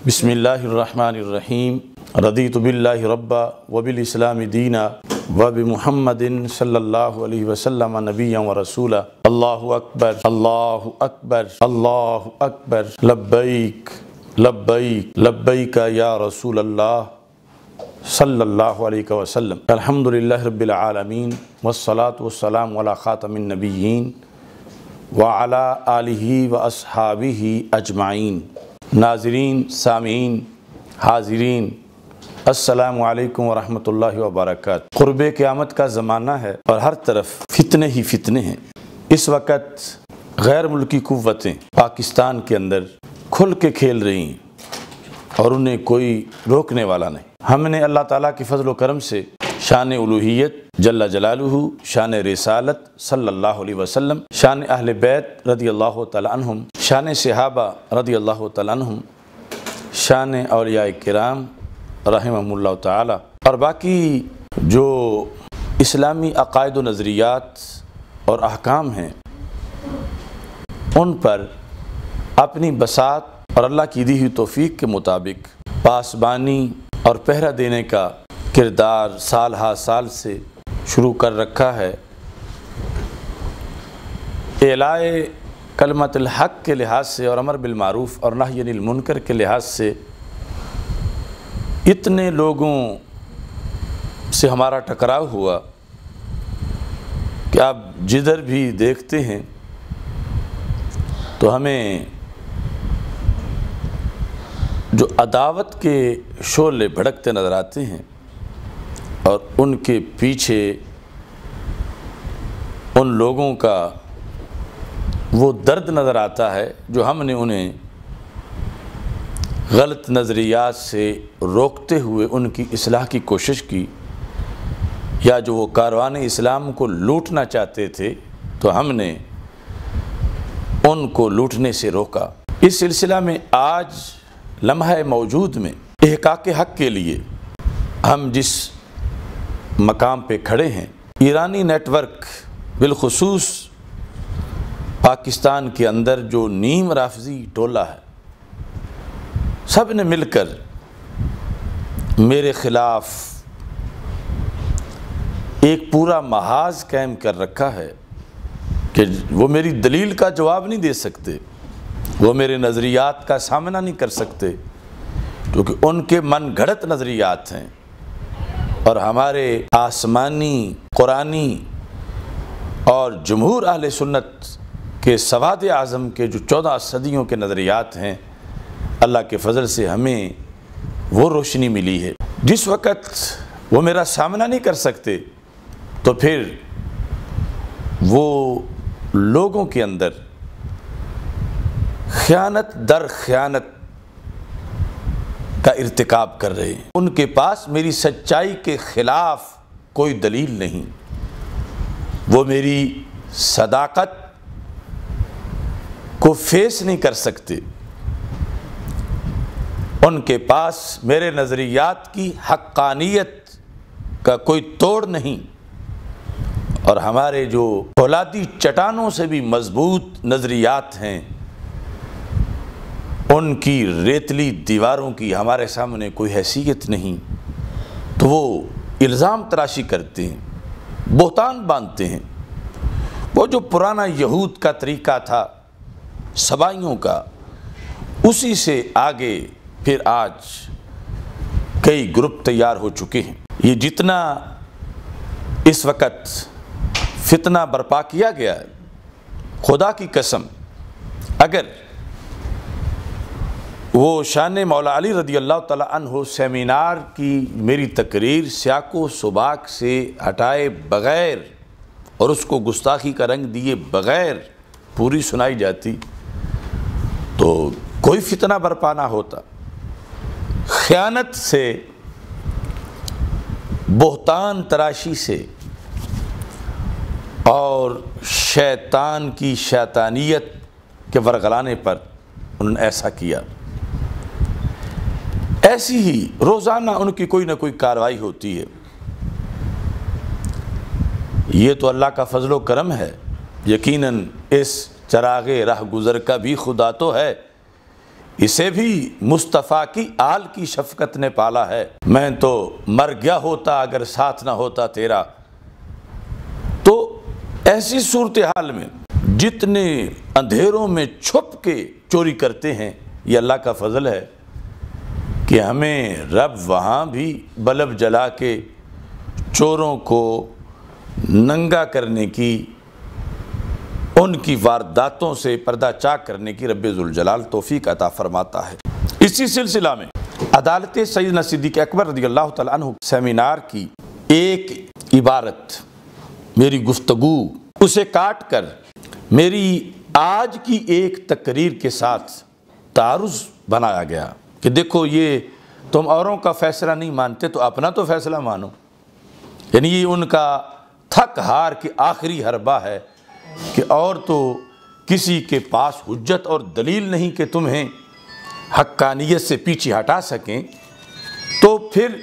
بسم اللہ الرحمن الرحیم رضیت باللہ ربا وبالاسلام دینا وبمحمد صلی اللہ علیہ وسلم نبیا ورسولا اللہ اکبر اللہ اکبر اللہ اکبر لبیک لبیک لبیک یا رسول اللہ صلی اللہ علیہ وسلم الحمدللہ رب العالمین والصلاة والسلام علی خاتم النبیین وعلی آلہ واصحابہ اجمعین۔ ناظرین، سامعین، حاضرین، السلام علیکم ورحمۃ اللہ وبرکاتہ۔ قرب قیامت کا زمانہ ہے اور ہر طرف فتنے ہی فتنے ہیں۔ اس وقت غیر ملکی قوتیں پاکستان کے اندر کھل کے کھیل رہی ہیں اور انہیں کوئی روکنے والا نہیں۔ ہم نے اللہ تعالیٰ کے فضل و کرم سے شان الوہیت جل جلالہ، شان رسالت صلی اللہ علیہ وسلم، شان اہل بیت رضی اللہ تعالیٰ عنہم، شان صحابہ رضی اللہ تعالیٰ عنہم، شان اولیاء کرام رحمہم اللہ تعالیٰ اور باقی جو اسلامی عقائد و نظریات اور احکام ہیں ان پر اپنی بساط اور اللہ کی دی ہوئی توفیق کے مطابق پاسبانی اور پہرہ دینے کا کردار سال ہا سال سے شروع کر رکھا ہے۔ اعلاء کلمت الحق کے لحاظ سے اور امر بالمعروف اور نہی عن المنکر کے لحاظ سے اتنے لوگوں سے ہمارا ٹکراؤ ہوا کہ آپ جدھر بھی دیکھتے ہیں تو ہمیں جو عداوت کے شعلے بھڑکتے نظر آتے ہیں اور ان کے پیچھے ان لوگوں کا وہ درد نظر آتا ہے جو ہم نے انہیں غلط نظریات سے روکتے ہوئے ان کی اصلاح کی کوشش کی، یا جو وہ کاروان اسلام کو لوٹنا چاہتے تھے تو ہم نے ان کو لوٹنے سے روکا۔ اس سلسلہ میں آج لمحہ موجود میں احقاق حق کے لیے ہم جس مقام پہ کھڑے ہیں، ایرانی نیٹ ورک بالخصوص پاکستان کے اندر جو نیم رافضی ٹولہ ہے، سب نے مل کر میرے خلاف ایک پورا محاذ قائم کر رکھا ہے کہ وہ میری دلیل کا جواب نہیں دے سکتے، وہ میرے نظریات کا سامنا نہیں کر سکتے، کیونکہ ان کے من گھڑت نظریات ہیں اور ہمارے آسمانی، قرآنی اور جمہور اہل سنت کے سواد اعظم کے جو 14 صدیوں کے نظریات ہیں، اللہ کے فضل سے ہمیں وہ روشنی ملی ہے۔ جس وقت وہ میرا سامنا نہیں کر سکتے تو پھر وہ لوگوں کے اندر خیانت در خیانت کا ارتکاب کر رہے ہیں۔ ان کے پاس میری سچائی کے خلاف کوئی دلیل نہیں، وہ میری صداقت کو فیس نہیں کر سکتے، ان کے پاس میرے نظریات کی حقانیت کا کوئی توڑ نہیں، اور ہمارے جو فولادی چٹانوں سے بھی مضبوط نظریات ہیں ان کی ریتلی دیواروں کی ہمارے سامنے کوئی حیثیت نہیں، تو وہ الزام تراشی کرتے ہیں، بہتان باندھتے ہیں۔ وہ جو پرانا یہود کا طریقہ تھا سبائیوں کا، اسی سے آگے پھر آج کئی گروپ تیار ہو چکے ہیں۔ یہ جتنا اس وقت فتنہ برپا کیا گیا ہے، خدا کی قسم اگر وہ شان مولا علی رضی اللہ تعالیٰ عنہ سیمینار کی میری تقریر سیاق و سباق سے ہٹائے بغیر اور اس کو گستاخی کا رنگ دیے بغیر پوری سنائی جاتی تو کوئی فتنہ برپا نہ ہوتا۔ خیانت سے، بہتان تراشی سے اور شیطان کی شیطانیت کے ورغلانے پر انہوں نے ایسا کیا۔ ایسی ہی روزانہ ان کی کوئی نہ کوئی کارروائی ہوتی ہے۔ یہ تو اللہ کا فضل و کرم ہے، یقیناً اس چراغ راہ گزر کا بھی خدا تو ہے، اسے بھی مصطفیٰ کی آل کی شفقت نے پالا ہے۔ میں تو مر گیا ہوتا اگر ساتھ نہ ہوتا تیرا۔ تو ایسی صورتحال میں جتنے اندھیروں میں چھپ کے چوری کرتے ہیں، یہ اللہ کا فضل ہے کہ ہمیں رب وہاں بھی بلب جلا کے چوروں کو ننگا کرنے کی، ان کی وارداتوں سے پردہ چاک کرنے کی رب ذوالجلال توفیق عطا فرماتا ہے۔ اسی سلسلہ میں عدالت سیدنا صدیق اکبر رضی اللہ تعالیٰ عنہ سیمینار کی ایک عبارت، میری گفتگو، اسے کاٹ کر میری آج کی ایک تقریر کے ساتھ تعارض بنایا گیا کہ دیکھو یہ تم اوروں کا فیصلہ نہیں مانتے تو اپنا تو فیصلہ مانو۔ یعنی یہ ان کا تھک ہار کے آخری حربہ ہے کہ اور تو کسی کے پاس حجت اور دلیل نہیں کہ تمہیں حقانیت سے پیچھے ہٹا سکیں، تو پھر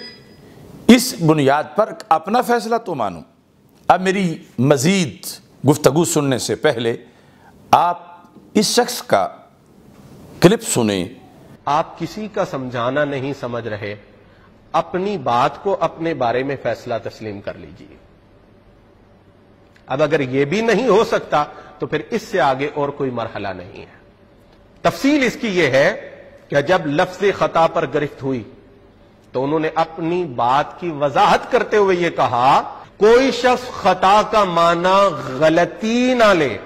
اس بنیاد پر اپنا فیصلہ تو مانو۔ اب میری مزید گفتگو سننے سے پہلے آپ اس شخص کا کلپ سنیں۔ آپ کسی کا سمجھانا نہیں سمجھ رہے، اپنی بات کو اپنے بارے میں فیصلہ تسلیم کر لیجئے۔ اب اگر یہ بھی نہیں ہو سکتا تو پھر اس سے آگے اور کوئی مرحلہ نہیں ہے۔ تفصیل اس کی یہ ہے کہ جب لفظ خطا پر گرفت ہوئی تو انہوں نے اپنی بات کی وضاحت کرتے ہوئے یہ کہا، کوئی شخص خطا کا معنی غلطی نہ لے،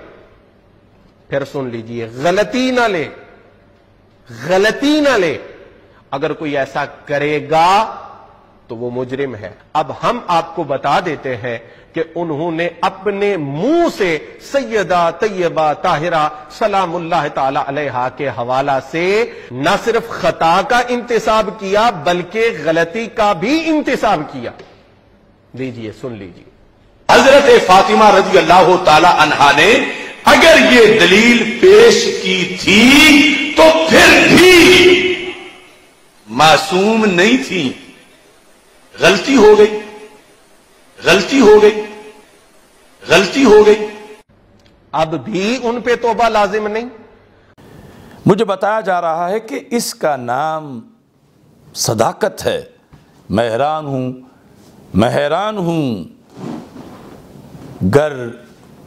پھر سن لیجئے، غلطی نہ لے، غلطی نہ لے، اگر کوئی ایسا کرے گا تو وہ مجرم ہے۔ اب ہم آپ کو بتا دیتے ہیں کہ انہوں نے اپنے منہ سے سیدہ طیبہ طاہرہ سلام اللہ تعالی علیہا کے حوالہ سے نہ صرف خطا کا انتصاب کیا بلکہ غلطی کا بھی انتصاب کیا۔ لیجئے، سن لیجئے۔ حضرت فاطمہ رضی اللہ تعالی عنہا نے اگر یہ دلیل پیش کی تھی تو پھر بھی معصوم نہیں تھی، غلطی ہو گئی، غلطی ہو گئی، غلطی ہو گئی۔ اب بھی ان پہ توبہ لازم نہیں۔ مجھے بتایا جا رہا ہے کہ اس کا نام صداقت ہے۔ میں حیران ہوں، گر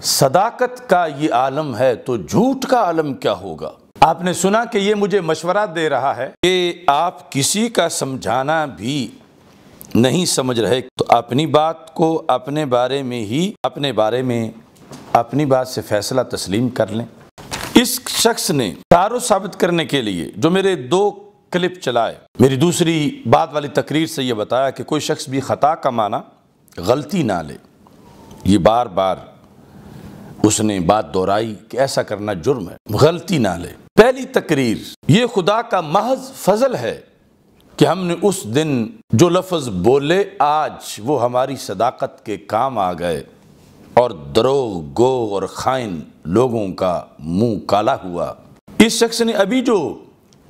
صداقت کا یہ عالم ہے تو جھوٹ کا عالم کیا ہوگا؟ آپ نے سنا کہ یہ مجھے مشورہ دے رہا ہے کہ آپ کسی کا سمجھانا بھی نہیں سمجھ رہے تو اپنی بات کو اپنے بارے میں اپنی بات سے فیصلہ تسلیم کر لیں۔ اس شخص نے تعارض ثابت کرنے کے لیے جو میرے 2 کلپ چلائے، میری دوسری بات والی تقریر سے یہ بتایا کہ کوئی شخص بھی خطا کا معنی غلطی نہ لے، یہ بار بار اس نے بات دہرائی کہ ایسا کرنا جرم ہے، غلطی نہ لے۔ پہلی تقریر، یہ خدا کا محض فضل ہے کہ ہم نے اس دن جو لفظ بولے آج وہ ہماری صداقت کے کام آ گئے اور دروغ گو اور خائن لوگوں کا منہ کالا ہوا۔ اس شخص نے ابھی جو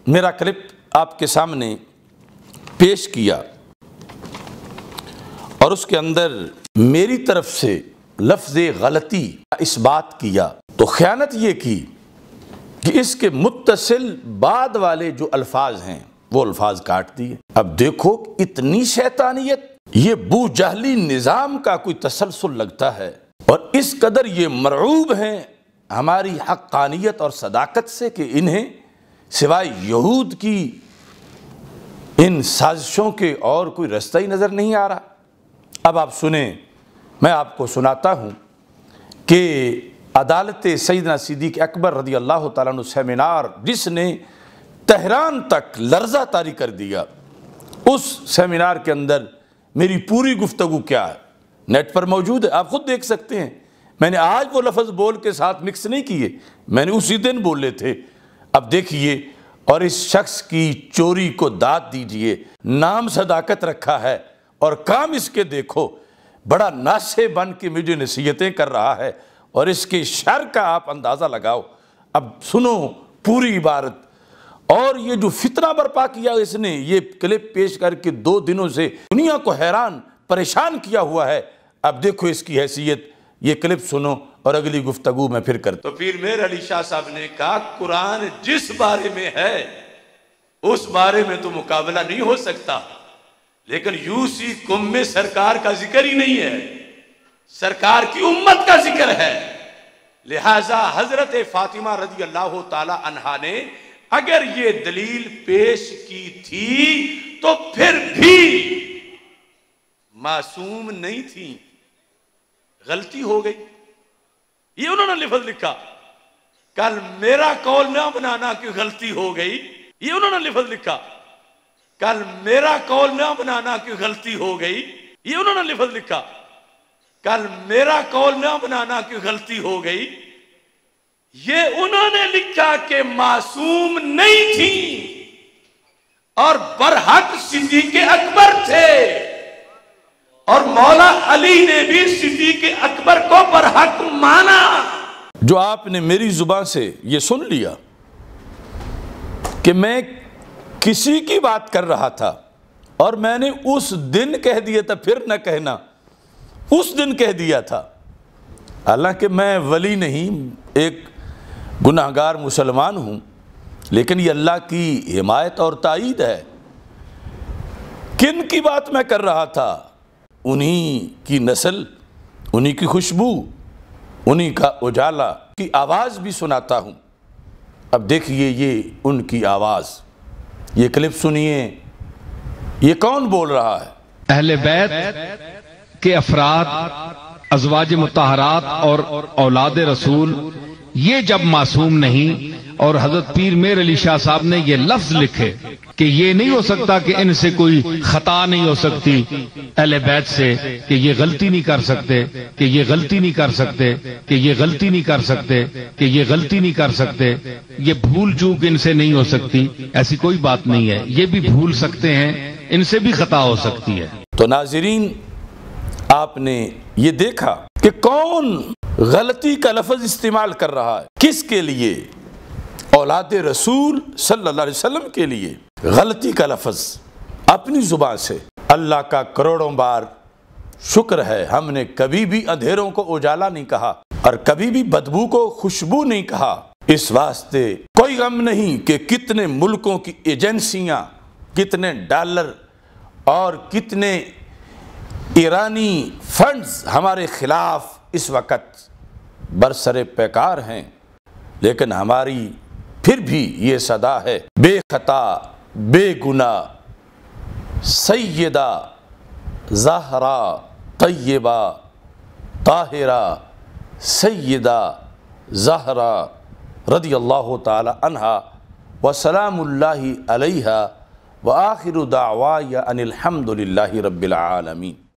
میرا کلپ آپ کے سامنے پیش کیا اور اس کے اندر میری طرف سے لفظ غلطی اس بات کیا تو خیانت یہ کی کہ اس کے متصل بعد والے جو الفاظ ہیں وہ الفاظ کاٹ دیے۔ اب دیکھو اتنی شیطانیت، یہ بو جہلی نظام کا کوئی تسلسل لگتا ہے، اور اس قدر یہ مرعوب ہیں ہماری حقانیت اور صداقت سے کہ انہیں سوائے یہود کی ان سازشوں کے اور کوئی رستہ ہی نظر نہیں آ رہا۔ اب آپ سنیں، میں آپ کو سناتا ہوں کہ عدالت سیدنا صدیق اکبر رضی اللہ تعالیٰ عنہ سیمینار جس نے تہران تک لرزہ طاری کر دیا، اس سیمینار کے اندر میری پوری گفتگو کیا ہے، نیٹ پر موجود ہے، آپ خود دیکھ سکتے ہیں۔ میں نے آج وہ لفظ بول کے ساتھ مکس نہیں کیے، میں نے اسی دن بولے تھے۔ اب دیکھیے، اور اس شخص کی چوری کو داد دیجئے، نام صداقت رکھا ہے اور کام اس کے دیکھو، بڑا ناسے بن کے مجھے نصیحتیں کر رہا ہے، اور اس کے شر کا آپ اندازہ لگاؤ۔ اب سنو پوری عبارت۔ اور یہ جو فتنہ برپا کیا اس نے، یہ کلپ پیش کر کے 2 دنوں سے دنیا کو حیران پریشان کیا ہوا ہے۔ اب دیکھو اس کی حیثیت، یہ کلپ سنو اور اگلی گفتگو میں پھر کرتا۔ تو پھر میر علی شاہ صاحب نے کہا قرآن جس بارے میں ہے اس بارے میں تو مقابلہ نہیں ہو سکتا، لیکن یوصیکم میں سرکار کا ذکر ہی نہیں ہے، سرکار کی امت کا ذکر ہے۔ لہذا حضرت فاطمہ رضی اللہ تعالی عنہا نے اگر یہ دلیل پیش کی تھی تو پھر بھی معصوم نہیں تھی، غلطی ہو گئی۔ یہ انہوں نے لفظ لکھا، کل میرا قول نہ بنانا کہ غلطی ہو گئی، یہ انہوں نے لفظ لکھا، کل میرا قول نہ بنانا کہ غلطی ہو گئی، یہ انہوں نے لفظ لکھا، کل میرا قول نہ بنانا کہ غلطی ہو گئی۔ یہ انہوں نے لکھا کہ معصوم نہیں تھی اور برحق صدیق اکبر تھے، اور مولا علی نے بھی صدیق اکبر کو برحق مانا۔ جو آپ نے میری زبان سے یہ سن لیا کہ میں کسی کی بات کر رہا تھا اور میں نے اس دن کہہ دیا تھا، پھر نہ کہنا اس دن کہہ دیا تھا، حالانکہ میں ولی نہیں، ایک گناہگار مسلمان ہوں، لیکن یہ اللہ کی حمایت اور تائید ہے۔ کن کی بات میں کر رہا تھا؟ انہی کی نسل، انہی کی خوشبو، انہی کا اجالا کی آواز بھی سناتا ہوں۔ اب دیکھیے یہ ان کی آواز، یہ کلپ سنیے، یہ کون بول رہا ہے؟ اہل بیت کے افراد، ازواج مطہرات اور اولاد رسول یہ جب معصوم نہیں، اور حضرت پیر میر علی شاہ صاحب نے یہ لفظ لکھے کہ یہ نہیں ہو سکتا کہ ان سے کوئی خطا نہیں ہو سکتی اہل بیت سے، کہ یہ غلطی نہیں کر سکتے، کہ یہ غلطی نہیں کر سکتے، کہ یہ غلطی نہیں کر سکتے، کہ یہ غلطی نہیں کر سکتے، یہ بھول چوک ان سے نہیں ہو سکتی، ایسی کوئی بات نہیں ہے، یہ بھی بھول سکتے ہیں، ان سے بھی خطا ہو سکتی ہے۔ تو ناظرین، آپ نے یہ دیکھا کہ کون غلطی کا لفظ استعمال کر رہا ہے، کس کے لیے؟ اولاد رسول صلی اللہ علیہ وسلم کے لیے غلطی کا لفظ اپنی زبان سے۔ اللہ کا کروڑوں بار شکر ہے، ہم نے کبھی بھی اندھیروں کو اجالا نہیں کہا اور کبھی بھی بدبو کو خوشبو نہیں کہا۔ اس واسطے کوئی غم نہیں کہ کتنے ملکوں کی ایجنسیاں، کتنے ڈالر اور کتنے ایرانی فنڈز ہمارے خلاف اس وقت برسر پیکار ہیں، لیکن ہماری پھر بھی یہ صدا ہے، بے خطا بے گناہ سیدہ زہرا طیبہ طاہرہ سیدہ زہرا رضی اللہ تعالی عنہا وسلام اللہ علیہا وآخر دعوایا ان الحمد للہ رب العالمین۔